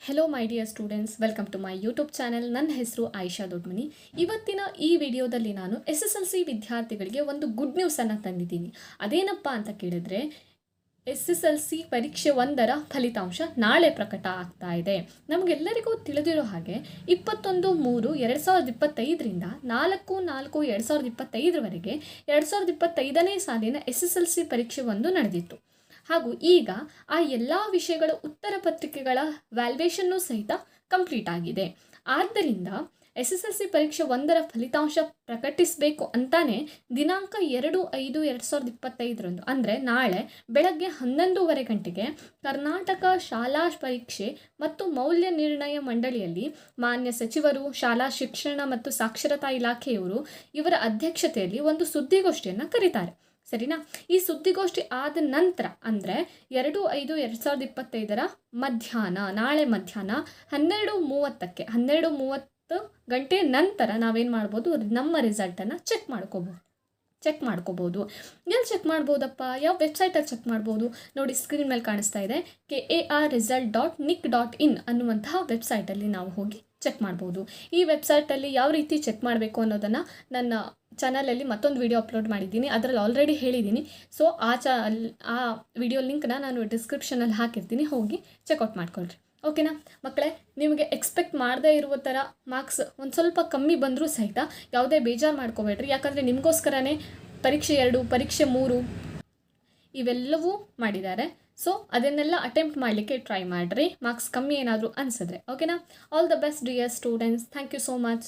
Hello my dear students, welcome to my YouTube channel. ನನ್ನ ಹೆಸರು ಆಯಿಷಾ ದೊಡ್ಮನಿ. ಇವತ್ತಿನ ಈ ವಿಡಿಯೋದಲ್ಲಿ ನಾನು SSLC ವಿದ್ಯಾರ್ಥಿಗಳಿಗೆ ಒಂದು ಗುಡ್ ನ್ಯೂಸನ್ನು ತಂದಿದ್ದೀನಿ. ಅದೇನಪ್ಪ ಅಂತ ಕೇಳಿದ್ರೆ, SSLC ಪರೀಕ್ಷೆ 1ರ ಫಲಿತಾಂಶ ನಾಳೆ ಪ್ರಕಟ ಆಗ್ತಾ ಇದೆ. ನಮಗೆಲ್ಲರಿಗೂ ತಿಳಿದಿರೋ ಹಾಗೆ 21/3/2025ರಿಂದ 4/4/2025ವರೆಗೆ 2025ನೇ ಸಾಲಿನ SSLC ಪರೀಕ್ಷೆ 1 ನಡೆದಿತ್ತು. ಹಾಗೂ ಈಗ ಆ ಎಲ್ಲ ವಿಷಯಗಳ ಉತ್ತರ ಪತ್ರಿಕೆಗಳ ವ್ಯಾಲ್ಯೂಯೇಷನ್ನು ಸಹಿತ ಕಂಪ್ಲೀಟ್ ಆಗಿದೆ. ಆದ್ದರಿಂದ SSLC ಪರೀಕ್ಷೆ 1ರ ಫಲಿತಾಂಶ ಪ್ರಕಟಿಸಬೇಕು ಅಂತಾನೆ ದಿನಾಂಕ 2/5/2025 ಅಂದರೆ ನಾಳೆ ಬೆಳಗ್ಗೆ 11:30 ಗಂಟೆಗೆ ಕರ್ನಾಟಕ ಶಾಲಾ ಪರೀಕ್ಷೆ ಮತ್ತು ಮೌಲ್ಯ ನಿರ್ಣಯ ಮಂಡಳಿಯಲ್ಲಿ ಮಾನ್ಯ ಸಚಿವರು, ಶಾಲಾ ಶಿಕ್ಷಣ ಮತ್ತು ಸಾಕ್ಷರತಾ ಇಲಾಖೆಯವರು ಇವರ ಅಧ್ಯಕ್ಷತೆಯಲ್ಲಿ ಒಂದು ಸುದ್ದಿಗೋಷ್ಠಿಯನ್ನು ಕರೀತಾರೆ. ಸರಿನಾ? ಈ ಸುದ್ದಿಗೋಷ್ಠಿ ಆದ ನಂತರ ಅಂದರೆ 2/5/2025 ಮಧ್ಯಾಹ್ನ, ನಾಳೆ ಮಧ್ಯಾಹ್ನ 12:30 ಗಂಟೆ ನಂತರ ನಾವೇನು ಮಾಡ್ಬೋದು, ನಮ್ಮ ರಿಸಲ್ಟನ್ನು ಚೆಕ್ ಮಾಡ್ಕೋಬೋದು. ಎಲ್ಲಿ ಚೆಕ್ ಮಾಡ್ಬೋದಪ್ಪ? ಯಾವ ವೆಬ್ಸೈಟಲ್ಲಿ ಚೆಕ್ ಮಾಡ್ಬೋದು? ನೋಡಿ, ಸ್ಕ್ರೀನ್ ಮೇಲೆ ಕಾಣಿಸ್ತಾ ಇದೆ. KARresult.nic.in ಅನ್ನುವಂತಹ ವೆಬ್ಸೈಟಲ್ಲಿ ನಾವು ಹೋಗಿ ಚೆಕ್ ಮಾಡ್ಬೋದು. ಈ ವೆಬ್ಸೈಟಲ್ಲಿ ಯಾವ ರೀತಿ ಚೆಕ್ ಮಾಡಬೇಕು ಅನ್ನೋದನ್ನು ನನ್ನ ಚಾನಲಲ್ಲಿ ಮತ್ತೊಂದು ವಿಡಿಯೋ ಅಪ್ಲೋಡ್ ಮಾಡಿದ್ದೀನಿ. ಅದರಲ್ಲಿ ಆಲ್ರೆಡಿ ಹೇಳಿದ್ದೀನಿ. ಸೊ ಆ ವಿಡಿಯೋ ಲಿಂಕ್ನ ನಾನು ಡಿಸ್ಕ್ರಿಪ್ಷನಲ್ಲಿ ಹಾಕಿರ್ತೀನಿ, ಹೋಗಿ ಚೆಕ್ಔಟ್ ಮಾಡ್ಕೊಳ್ರಿ. ಓಕೆನಾ ಮಕ್ಕಳೇ? ನಿಮಗೆ ಎಕ್ಸ್ಪೆಕ್ಟ್ ಮಾಡದೇ ಇರುವ ಥರ ಮಾರ್ಕ್ಸ್ ಒಂದು ಸ್ವಲ್ಪ ಕಮ್ಮಿ ಬಂದರೂ ಸಹಿತ ಯಾವುದೇ ಬೇಜಾರು ಮಾಡ್ಕೋಬೇಡ್ರಿ. ಯಾಕಂದರೆ ನಿಮಗೋಸ್ಕರನೇ ಪರೀಕ್ಷೆ 2, ಪರೀಕ್ಷೆ 3 ಇವೆಲ್ಲವೂ ಮಾಡಿದ್ದಾರೆ. ಸೊ ಅದನ್ನೆಲ್ಲ ಅಟೆಂಪ್ಟ್ ಮಾಡಲಿಕ್ಕೆ ಟ್ರೈ ಮಾಡಿರಿ, ಮಾರ್ಕ್ಸ್ ಕಮ್ಮಿ ಏನಾದರೂ ಅನಿಸಿದ್ರೆ. ಓಕೆನಾ? All the best dear students. Thank you so much.